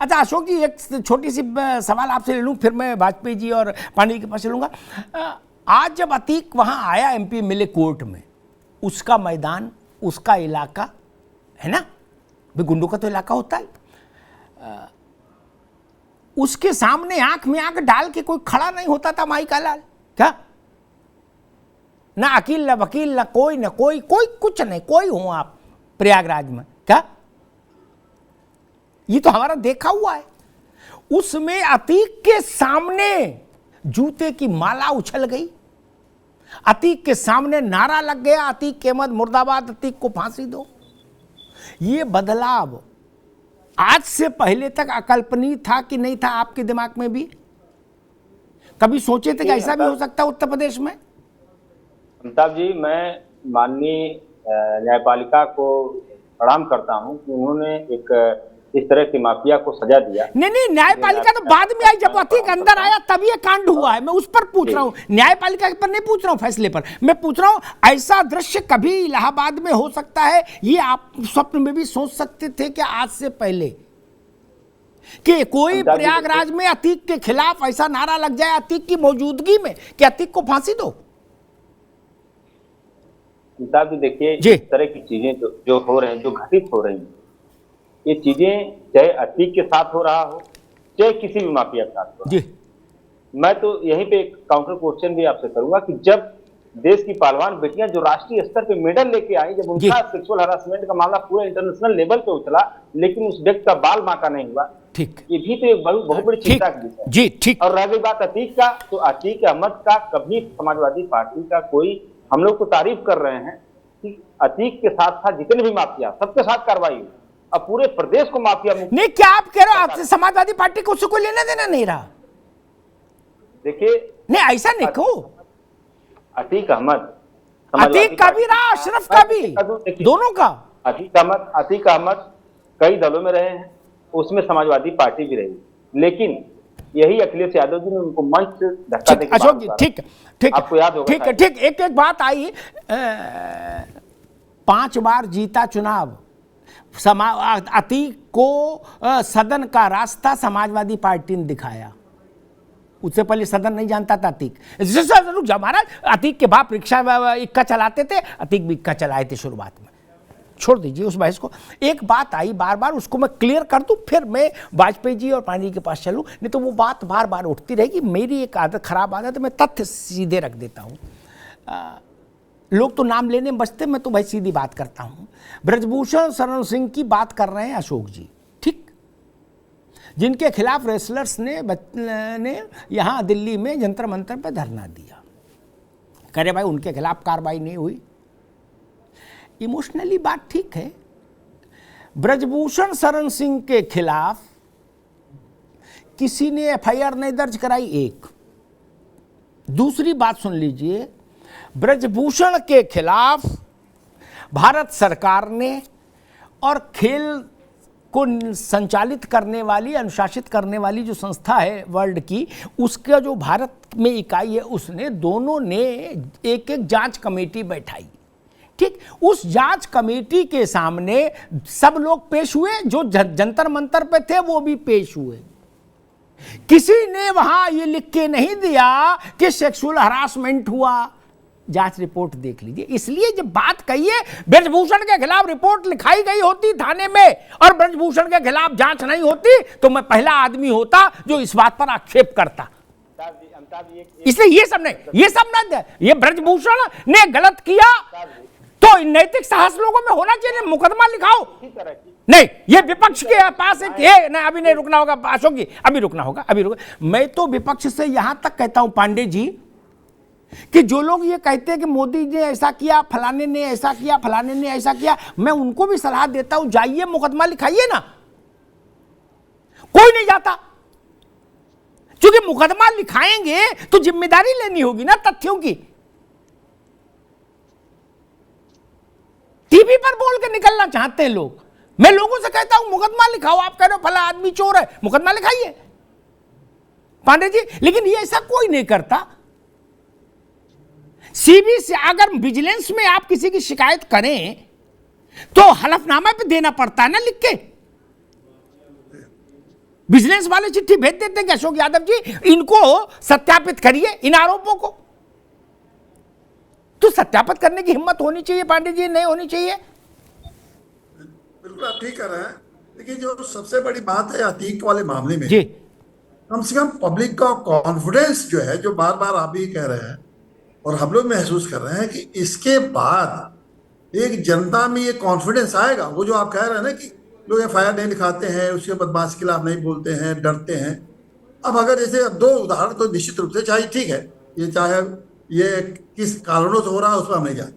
अच्छा अशोक जी, एक छोटी सी सवाल आपसे ले लूँ, फिर मैं वाजपेयी जी और पांडे के पास चलूँगा। आज जब अतीक वहाँ आया MP मिले कोर्ट में, उसका मैदान, उसका इलाका है ना, भाई गुंडों का तो इलाका होता है, उसके सामने आंख में आंख डाल के कोई खड़ा नहीं होता था माई का लाल? क्या ना अकील, ना वकील, ना कोई, ना कोई, कोई कुछ नहीं, कोई हो आप प्रयागराज में, क्या ये तो हमारा देखा हुआ है। उसमें अतीक के सामने जूते की माला उछल गई, अतीक के सामने नारा लग गया, अतीक अहमद मुर्दाबाद, अतीक को फांसी दो। ये बदलाव आज से पहले तक अकल्पनीय था कि नहीं था आपके दिमाग में भी? कभी सोचे थे कि ऐसा भी हो सकता है उत्तर प्रदेश में? अमिताभ जी, मैं माननीय न्यायपालिका को प्रणाम करता हूं कि उन्होंने एक इस तरह की माफिया को सजा दिया। नहीं, न्यायपालिका तो बाद में आई, जब अतीक अंदर आया तब ये कांड हुआ है। मैं उस पर पूछ रहा हूँ, न्यायपालिका पर नहीं पूछ रहा हूँ, फैसले पर मैं पूछ रहा हूँ। ऐसा दृश्य कभी इलाहाबाद में हो सकता है? ये आप स्वप्न में भी सोच सकते थे कि आज से पहले कि कोई प्रयागराज में अतीक के खिलाफ ऐसा नारा लग जाए, अतीक की मौजूदगी में, कि अतीक को फांसी दो? अमिताभ जी देखिए, इस तरह की चीजें जो हो रहे हैं, जो घटित हो रही हैं, ये चीजें चाहे अतीक के साथ हो रहा हो, चाहे किसी भी माफिया के साथ हो, मैं तो यहीं पे एक काउंटर क्वेश्चन भी आपसे करूंगा कि जब देश की पहलवान बेटियां जो राष्ट्रीय स्तर पे मेडल लेके आई, जब उनका सेक्सुअल हरासमेंट का मामला पूरे इंटरनेशनल लेवल पे उछला, लेकिन उस व्यक्ति का बाल बांका नहीं हुआ, ठीक, ये भी तो एक बहुत बड़ी चिंता की विषय है। जी ठीक। और रह गई बात अतीक का, तो अतीक अहमद का कभी समाजवादी पार्टी का कोई, हम लोग तो तारीफ कर रहे हैं कि अतीक के साथ साथ जितने भी माफिया, सबके साथ कार्रवाई हुई, अब पूरे प्रदेश को माफिया मुक्त। नहीं, क्या आप कह रहे हो आपसे समाजवादी पार्टी को उससे कोई लेना देना नहीं रहा? देखिए, नहीं ऐसा नहीं कहो, अतीक अहमद, अतीक का भी रहा, अशरफ का भी, दोनों का। अतीक अहमद कई दलों में रहे हैं, उसमें समाजवादी पार्टी भी रही, लेकिन यही अखिलेश यादव जी ने उनको मंच से धक्का देकर, अशोक जी ठीक ठीक, आपको याद होगा, ठीक ठीक, एक एक बात आई, 5 बार जीता चुनाव, अतीक को सदन का रास्ता समाजवादी पार्टी ने दिखाया। उससे पहले सदन नहीं जानता था अतीक। हमारा अतीक के बाप रिक्शा इक्का चलाते थे, अतीक भी इक्का चलाए थे शुरुआत में। छोड़ दीजिए उस बहस को। एक बात आई बार बार, उसको मैं क्लियर कर दूं, फिर मैं वाजपेयी जी और पांडे जी के पास चलूं, नहीं तो वो बात बार बार उठती रहेगी। मेरी एक आदत, खराब आदत है, मैं तथ्य सीधे रख देता हूं। लोग तो नाम लेने में बचते, मैं तो भाई सीधी बात करता हूं। ब्रजभूषण शरण सिंह की बात कर रहे हैं अशोक जी, ठीक, जिनके खिलाफ रेसलर्स ने यहां दिल्ली में जंतर मंतर पर धरना दिया। कह रहे भाई उनके खिलाफ कार्रवाई नहीं हुई। इमोशनली बात ठीक है। ब्रजभूषण शरण सिंह के खिलाफ किसी ने FIR नहीं दर्ज कराई, एक। दूसरी बात सुन लीजिए, ब्रजभूषण के खिलाफ भारत सरकार ने और खेल को संचालित करने वाली, अनुशासित करने वाली जो संस्था है वर्ल्ड की, उसका जो भारत में इकाई है, उसने, दोनों ने एक एक जांच कमेटी बैठाई, ठीक। उस जांच कमेटी के सामने सब लोग पेश हुए, जो जंतर मंतर पे थे वो भी पेश हुए। किसी ने वहां ये लिख के नहीं दिया कि सेक्सुअल हरासमेंट हुआ। जांच रिपोर्ट देख लीजिए। इसलिए जब बात कही है, ब्रजभूषण के खिलाफ रिपोर्ट लिखाई गई होती थाने में और ब्रजभूषण के खिलाफ जांच नहीं होती, तो मैं पहला आदमी होता जो इस बात पर आक्षेप करता। इसलिए ये सब नहीं, ये ब्रजभूषण ने गलत किया तो नैतिक साहस लोगों में होना चाहिए, मुकदमा लिखाओ। नहीं, ये विपक्ष के पास एक है ना, अभी नहीं रुकना होगा अशोक जी, अभी रुकना होगा, अभी रुकना। मैं तो विपक्ष से यहां तक कहता हूं पांडे जी, कि जो लोग ये कहते हैं कि मोदी ने ऐसा किया, फलाने ने ऐसा किया, फलाने ने ऐसा किया, मैं उनको भी सलाह देता हूं, जाइए मुकदमा लिखाइए ना। कोई नहीं जाता, क्योंकि मुकदमा लिखाएंगे तो जिम्मेदारी लेनी होगी ना तथ्यों की। टीवी पर बोल के निकलना चाहते हैं लोग। मैं लोगों से कहता हूं मुकदमा लिखाओ, आप कह रहे हो फला आदमी चोर है, मुकदमा लिखाइए पांडे जी, लेकिन ये ऐसा कोई नहीं करता। सीबी से अगर विजिलेंस में आप किसी की शिकायत करें तो हलफनामा पे देना पड़ता है ना लिख के। बिजनेस वाले चिट्ठी भेज देते हैं कि अशोक यादव जी इनको सत्यापित करिए, इन आरोपों को। तो सत्यापित करने की हिम्मत होनी चाहिए पांडे जी, नहीं होनी चाहिए। बिल्कुल आप ठीक कर रहे हैं, लेकिन जो सबसे बड़ी बात है अतीक वाले मामले में जी, कम से कम पब्लिक का कॉन्फिडेंस जो है, जो बार बार आप भी कह रहे हैं और हम लोग महसूस कर रहे हैं कि इसके बाद एक जनता में ये कॉन्फिडेंस आएगा। वो जो आप कह रहे हैं ना कि लोग एफआईआर नहीं लिखाते हैं, उसके बदमाश के खिलाफ नहीं बोलते हैं, डरते हैं। अब अगर जैसे दो उदाहरण तो निश्चित रूप से चाहे ठीक है, ये चाहे ये किस कारणों से हो रहा है उस पर हम नहीं जानते,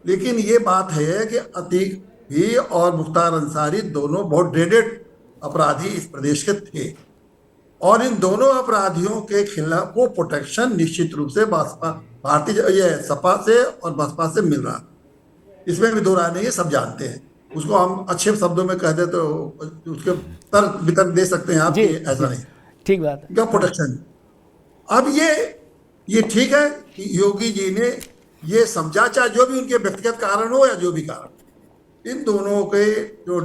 लेकिन ये बात है कि अतीक भी और मुख्तार अंसारी दोनों बहुत ड्रेडेड अपराधी इस प्रदेश के थे, और इन दोनों अपराधियों के खिलाफ वो प्रोटेक्शन निश्चित रूप से बसपा भारतीय ये सपा से और बसपा से मिल रहा, इसमें भी दो राय नहीं है, सब जानते हैं। उसको हम अच्छे शब्दों में कह दे तो उसके तर्क वितर्क दे सकते हैं आप कि ऐसा नहीं, ठीक बात है, क्या प्रोटेक्शन। अब ये ठीक है कि योगी जी ने ये समझा, चाहे जो भी उनके व्यक्तिगत कारण हो या जो भी कारण, इन दोनों के जो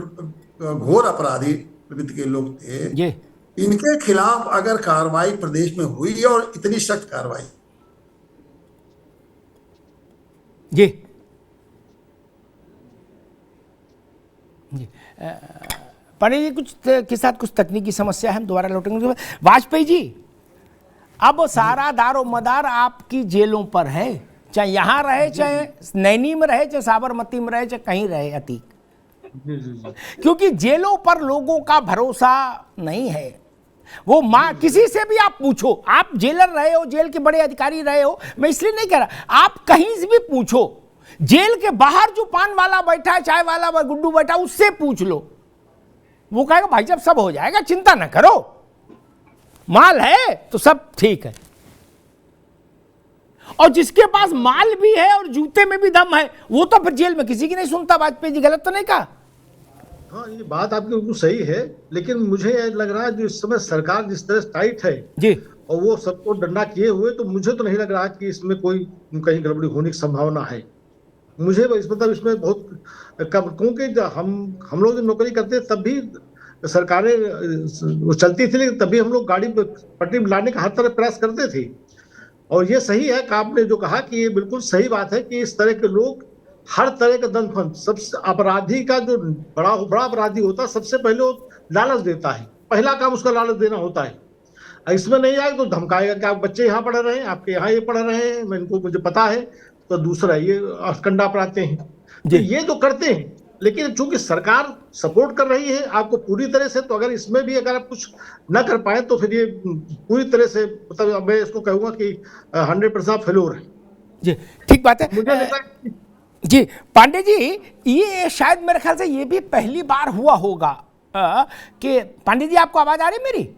घोर अपराधी प्रवृत्ति के लोग थे, इनके खिलाफ अगर कार्रवाई प्रदेश में हुई और इतनी सख्त कार्रवाई जी पांडे जी कुछ के साथ कुछ तकनीकी समस्या है, हम दोबारा लौटेंगे। वाजपेयी जी, अब सारा दारो मदार आपकी जेलों पर है, चाहे यहाँ रहे, चाहे नैनी में रहे, चाहे साबरमती में रहे, चाहे कहीं रहे अतीक, क्योंकि जेलों पर लोगों का भरोसा नहीं है। वो माँ किसी से भी आप पूछो, आप जेलर रहे हो, जेल के बड़े अधिकारी रहे हो, मैं इसलिए नहीं कह रहा, आप कहीं से भी पूछो, जेल के बाहर जो पान वाला बैठा है, चाय वाला गुड्डू बैठा, उससे पूछ लो, वो कहेगा भाई साहब सब हो जाएगा, चिंता ना करो, माल है तो सब ठीक है। और जिसके पास माल भी है और जूते में भी दम है, वो तो फिर जेल में किसी की नहीं सुनता। वाजपेयी जी गलत तो नहीं कहा? हाँ, ये बात आपकी बिल्कुल सही है, लेकिन मुझे लग रहा है जो इस समय सरकार जिस तरह टाइट है जी, और वो सबको डंडा किए हुए, तो मुझे तो नहीं लग रहा कि इसमें कोई कहीं गड़बड़ी होने की संभावना है। मुझे मतलब इसमें बहुत क्योंकि हम लोग जब नौकरी करते तब भी सरकारें चलती थी, लेकिन तभी हम लोग गाड़ी पटरी में लाने का हर तरह प्रयास करते थे। और ये सही है कि आपने जो कहा कि ये बिल्कुल सही बात है कि इस तरह के लोग हर तरह का दंड, सबसे अपराधी का जो बड़ा अपराधी होता है, सबसे पहले वो लालच देता है, पहला काम उसका लालच देना होता है। इसमें नहीं आए तो धमकाएगा कि आप बच्चे यहाँ पढ़ रहे हैं, आपके यहाँ ये पढ़ रहे हैं, मुझे पता है। तो दूसरा ये कंडा अपराधते हैं, तो ये तो करते हैं, लेकिन चूंकि सरकार सपोर्ट कर रही है आपको पूरी तरह से, तो अगर इसमें भी अगर आप कुछ न कर पाए तो फिर ये पूरी तरह से, मतलब मैं इसको कहूंगा कि 100% फेल्योर है। जी ठीक बात है। मुझे जी पांडे जी, ये शायद मेरे ख्याल से ये भी पहली बार हुआ होगा कि पांडे जी आपको आवाज आ रही है मेरी?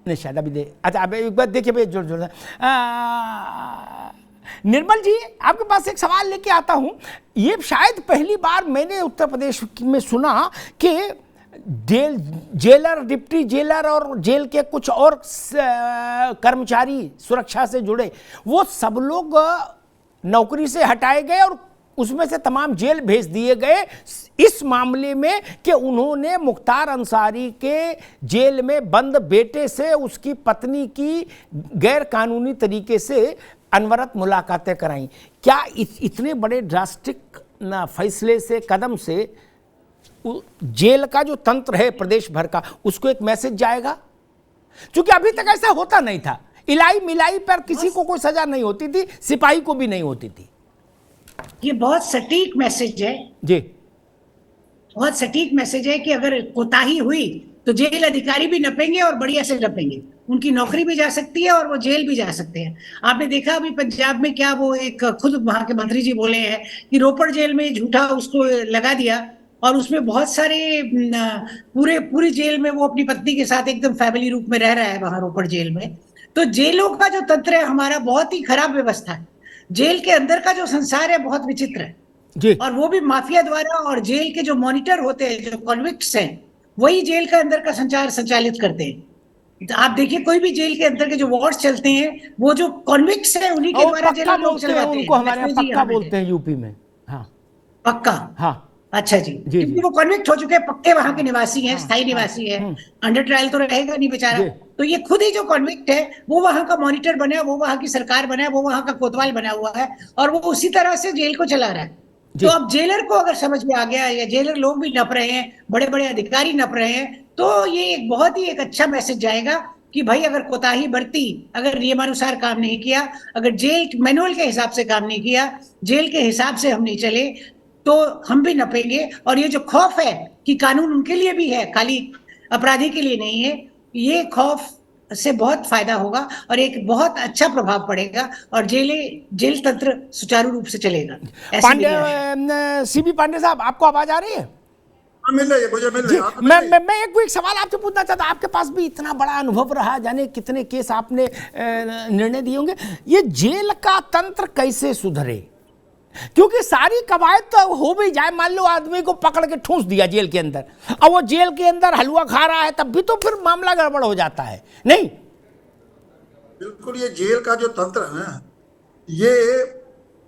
नहीं शायद अभी अच्छा अब एक बार देखिए भाई, जोर जोर निर्मल जी आपके पास एक सवाल लेके आता हूं। ये शायद पहली बार मैंने उत्तर प्रदेश में सुना कि जेलर, डिप्टी जेलर और जेल के कुछ और कर्मचारी सुरक्षा से जुड़े, वो सब लोग नौकरी से हटाए गए और उसमें से तमाम जेल भेज दिए गए इस मामले में कि उन्होंने मुख्तार अंसारी के जेल में बंद बेटे से उसकी पत्नी की गैर कानूनी तरीके से अनवरत मुलाकातें कराई। क्या इतने बड़े ड्रास्टिक फैसले से, कदम से जेल का जो तंत्र है प्रदेश भर का, उसको एक मैसेज जाएगा? क्योंकि अभी तक ऐसा होता नहीं था, इलाई मिलाई पर किसी को कोई सजा नहीं होती थी, सिपाही को भी नहीं होती थी। ये बहुत सटीक मैसेज है जी, बहुत सटीक मैसेज है कि अगर कोताही हुई तो जेल अधिकारी भी नपेंगे और बढ़िया से नपेंगे, उनकी नौकरी भी जा सकती है और वो जेल भी जा सकते हैं। आपने देखा अभी पंजाब में क्या, वो एक खुद वहां के मंत्री जी बोले हैं कि रोपड़ जेल में झूठा उसको लगा दिया और उसमें बहुत सारे पूरी जेल में वो अपनी पत्नी के साथ एकदम फैमिली रूप में रह रहा है वहां रोपड़ जेल में। तो जेलों का जो तंत्र है हमारा बहुत ही खराब व्यवस्था है। जेल के अंदर का जो संसार है बहुत विचित्र है जी। और वो भी माफिया द्वारा, और जेल के जो मॉनिटर होते हैं, जो कॉन्विक्ट्स हैं, वही जेल का अंदर का संचार संचालित करते हैं। तो आप देखिए कोई भी जेल के अंदर के जो वार्ड्स चलते हैं, वो जो कॉन्विक्ट्स हैं उन्हीं के द्वारा जेल लोग चलवाते हैं। उनको हमारे यहाँ पक्का बोलते हैं यूपी में। हाँ पक्का। हाँ अच्छा जी, जी, क्योंकि वो कन्विक्ट हो चुके हैं, पक्के वहां के निवासी हैं, स्थायी निवासी है, अंडर ट्रायल तो रहेगा नहीं बेचारा। तो ये खुद ही जो कन्विक्ट है वो वहां का मॉनिटर बना है, वो वहां की सरकार बना है, वो वहां का कोतवाल बना हुआ है, और वो उसी तरह से जेल को चला रहा है। तो अब जेलर को अगर समझ में आ गया, या जेलर लोग भी नप रहे हैं, बड़े बड़े अधिकारी नप रहे हैं, तो ये एक बहुत ही एक अच्छा मैसेज जाएगा कि भाई अगर कोताही बरती, अगर नियमानुसार काम नहीं किया, अगर जेल मैनुअल के हिसाब से काम नहीं किया, जेल के हिसाब से हम नहीं चले, तो हम भी नपेंगे। और ये जो खौफ है कि कानून उनके लिए भी है, खाली अपराधी के लिए नहीं है, ये खौफ से बहुत फायदा होगा और एक बहुत अच्छा प्रभाव पड़ेगा, और जेल तंत्र सुचारू रूप से चलेगा। पांडे, सीबी पांडे साहब, आपको आवाज आ रही है? मिल रही है, मुझे मिल रही है। मैं एक सवाल आपसे पूछना चाहता, आपके पास भी इतना बड़ा अनुभव रहा, जाने कितने केस आपने निर्णय दिए होंगे, ये जेल का तंत्र कैसे सुधरे? क्योंकि सारी कवायद तो हो भी जाए, मान लो आदमी को पकड़ के ठूंस दिया जेल के अंदर, और वो जेल के अंदर हलवा खा रहा है, तब भी तो फिर मामला गड़बड़ हो जाता है, नहीं? बिल्कुल, ये जेल का जो तंत्र है ना, ये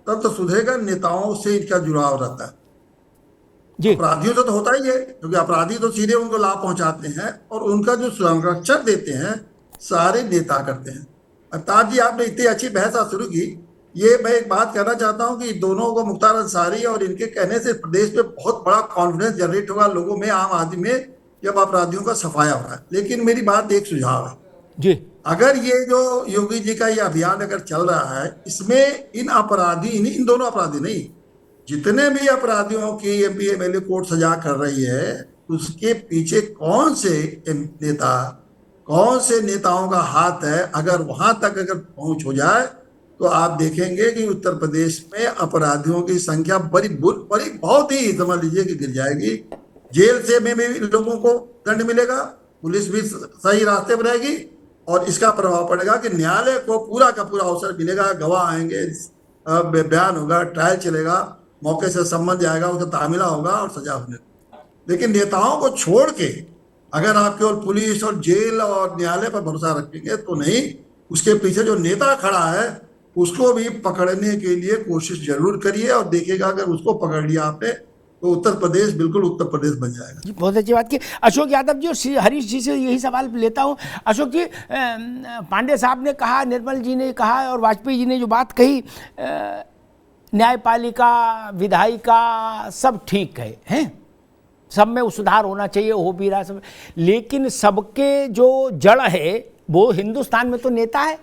तंत्र सुधरेगा, नेताओं से इनका जुड़ाव रहता है। अपराधियों से तो होता ही है, क्योंकि अपराधी तो सीधे उनको लाभ पहुंचाते हैं, और उनका जो संरक्षण देते हैं सारे नेता करते हैं। अर्थात जी, आपने इतनी अच्छी बहस आज शुरू की, ये मैं एक बात कहना चाहता हूं कि दोनों को, मुख्तार अंसारी और इनके कहने से प्रदेश में बहुत बड़ा कॉन्फिडेंस जनरेट होगा लोगों में, आम आदमी में, जब अपराधियों का सफाया होगा। लेकिन मेरी बात, एक सुझाव है जी, अगर ये जो योगी जी का ये अभियान अगर चल रहा है, इसमें इन अपराधी, इन दोनों अपराधी नहीं, जितने भी अपराधियों की एमपी एमएलए कोर्ट सजा कर रही है, उसके पीछे कौन से नेता, कौन से नेताओं का हाथ है, अगर वहां तक अगर पहुंच हो जाए, तो आप देखेंगे कि उत्तर प्रदेश में अपराधियों की संख्या बड़ी बहुत ही, समझ लीजिए कि गिर जाएगी। जेल से में भी लोगों को दंड मिलेगा, पुलिस भी सही रास्ते पर रहेगी, और इसका प्रभाव पड़ेगा कि न्यायालय को पूरा का पूरा अवसर मिलेगा, गवाह आएंगे, बयान होगा, ट्रायल चलेगा, मौके से सम्मन जाएगा, उसका तामीला होगा और सजा होने। लेकिन नेताओं को छोड़ के अगर आप केवल पुलिस और जेल और न्यायालय पर भरोसा रखेंगे तो नहीं, उसके पीछे जो नेता खड़ा है उसको भी पकड़ने के लिए कोशिश जरूर करिए, और देखिएगा अगर उसको पकड़ लिया आपने तो उत्तर प्रदेश बिल्कुल उत्तर प्रदेश बन जाएगा। जी, बहुत अच्छी बात की। अशोक यादव जी और हरीश जी से यही सवाल लेता हूँ। अशोक जी, पांडे साहब ने कहा, निर्मल जी ने कहा, और वाजपेयी जी ने जो बात कही, न्यायपालिका, विधायिका सब ठीक है, सब में सुधार होना चाहिए, हो भी रहा सब, लेकिन सबके जो जड़ है वो हिंदुस्तान में तो नेता है।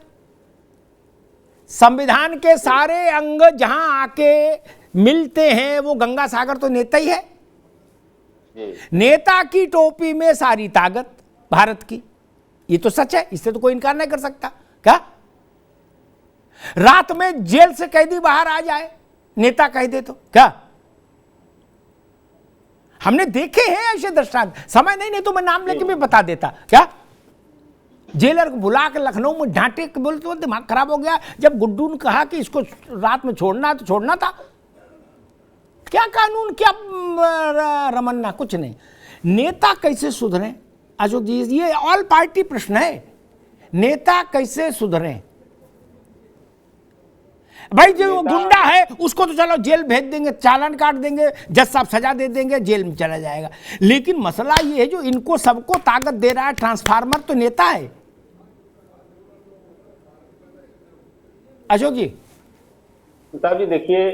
संविधान के सारे अंग जहां आके मिलते हैं, वो गंगा सागर तो नेता ही है। नेता की टोपी में सारी ताकत भारत की, ये तो सच है, इससे तो कोई इनकार नहीं कर सकता। क्या रात में जेल से कैदी बाहर आ जाए, नेता कह दे तो क्या? हमने देखे हैं ऐसे दृष्टांत, समय नहीं तो मैं नाम लेके भी बता देता। क्या जेलर को बुला के लखनऊ में डांटे, बोलते दिमाग खराब हो गया, जब गुड्डू ने कहा कि इसको रात में छोड़ना तो छोड़ना था। क्या कानून, क्या रमन्ना, कुछ नहीं। नेता कैसे सुधरे अशोक जी, ये ऑल पार्टी प्रश्न है, नेता कैसे सुधरे? भाई जो गुंडा है उसको तो चलो जेल भेज देंगे, चालान काट देंगे, जज साहब सजा दे देंगे, जेल में चला जाएगा। लेकिन मसला ये है जो इनको सबको ताकत दे रहा है, ट्रांसफार्मर तो नेता है। अशोक जी, साहब जी देखिए,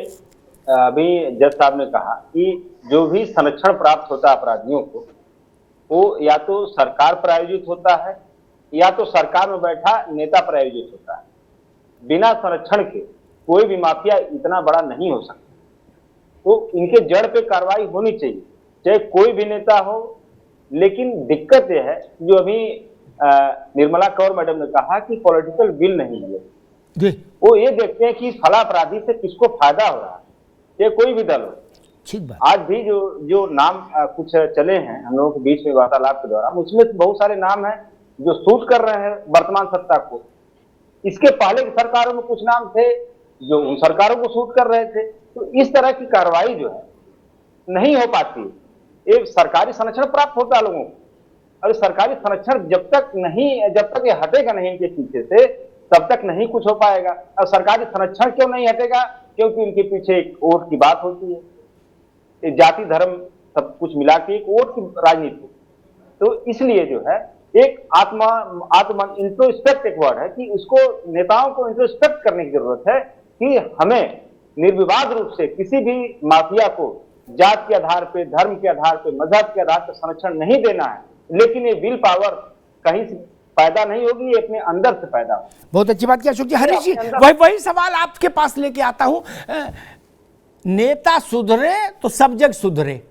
अभी जज साहब ने कहा कि जो भी संरक्षण प्राप्त होता है अपराधियों को, वो या तो सरकार प्रायोजित होता है या तो सरकार में बैठा नेता प्रायोजित होता है। बिना संरक्षण के कोई भी माफिया इतना बड़ा नहीं हो सकता। तो इनके जड़ पे कार्रवाई होनी चाहिए, चाहे कोई भी नेता हो। लेकिन दिक्कत यह है जो अभी निर्मला कौर मैडम ने कहा कि पॉलिटिकल विल नहीं है। वो ये देखते हैं कि फला अपराधी से किसको फायदा हो रहा है, ये कोई भी दल हो। आज भी जो नाम कुछ चले हैं हम लोगों के बीच में वार्तालाप के दौरान, उसमें बहुत सारे नाम हैं जो सूट कर रहे हैं वर्तमान सत्ता को। इसके पहले की सरकारों में कुछ नाम थे जो उन सरकारों को सूट कर रहे थे। तो इस तरह की कार्रवाई जो है नहीं हो पाती। एक सरकारी संरक्षण प्राप्त होता है लोगों को, और सरकारी संरक्षण जब तक ये हटेगा नहीं इनके पीछे से, तब तक नहीं कुछ हो पाएगा। और सरकारी संरक्षण क्यों नहीं हटेगा? क्योंकि इनके पीछे एक वोट की बात होती है। जाति धर्म सब कुछ मिला के एक वोट की राजनीति। तो इसलिए जो है एक आत्मा इंट्रोस्पेक्ट एक वर्ड है कि उसको नेताओं को इंट्रोस्पेक्ट करने की जरूरत है कि हमें निर्विवाद रूप से किसी भी माफिया को जात के आधार पे, धर्म के आधार पे, मजहब के आधार पर संरक्षण नहीं देना है। लेकिन ये विल पावर कहीं से पैदा नहीं होगी, ये अपने अंदर से पैदा होगी। बहुत अच्छी बात की अशोक जी। हरीश जी, वही सवाल आपके पास लेके आता हूं। नेता सुधरे तो सब जग सुधरे,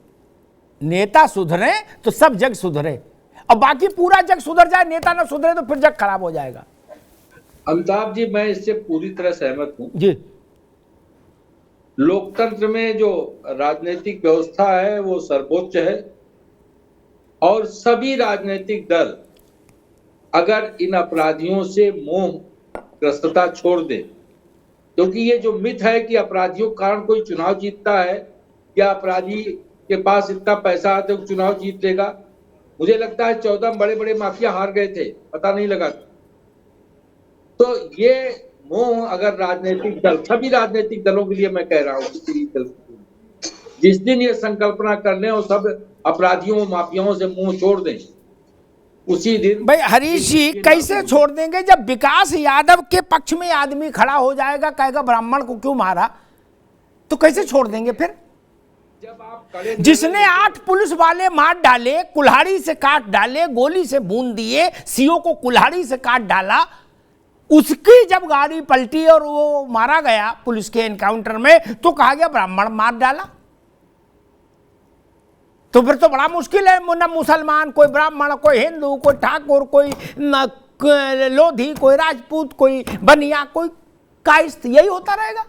नेता सुधरे तो सब जग सुधरे, और बाकी पूरा जग सुधर जाए, नेता ना सुधरे तो फिर जग खराब हो जाएगा। अमिताभ जी, मैं इससे पूरी तरह सहमत हूं जी। लोकतंत्र में जो राजनीतिक व्यवस्था है वो सर्वोच्च है, और सभी राजनीतिक दल अगर इन अपराधियों से मोह ग्रस्तता छोड़ दे, क्योंकि ये जो मिथ है कि अपराधियों के कारण कोई चुनाव जीतता है या अपराधी के पास इतना पैसा आता है वो चुनाव जीत लेगा, मुझे लगता है 14 बड़े बड़े माफिया हार गए थे, पता नहीं लगा। तो ये मोह अगर राजनीतिक दल, सभी राजनीतिक दलों के लिए मैं कह रहा हूँ, जिस दिन ये संकल्पना कर लें और सब अपराधियों माफियाओं से मुंह छोड़ दें, उसी दिन। भाई हरीश जी, कैसे छोड़ देंगे जब विकास यादव के पक्ष में आदमी खड़ा हो जाएगा, कहेगा ब्राह्मण को क्यों मारा, तो कैसे छोड़ देंगे फिर? जब आप जिसने 8 पुलिस वाले मार डाले, कुल्हाड़ी से काट डाले, गोली से भून दिए, सीओ को कुल्हाड़ी से काट डाला, उसकी जब गाड़ी पलटी और वो मारा गया पुलिस के एनकाउंटर में, तो कहा गया ब्राह्मण मार डाला। तो फिर तो बड़ा मुश्किल है, न मुसलमान, कोई ब्राह्मण, कोई हिंदू, कोई ठाकुर, कोई लोधी, कोई राजपूत, कोई बनिया, कोई कायस्थ, यही होता रहेगा।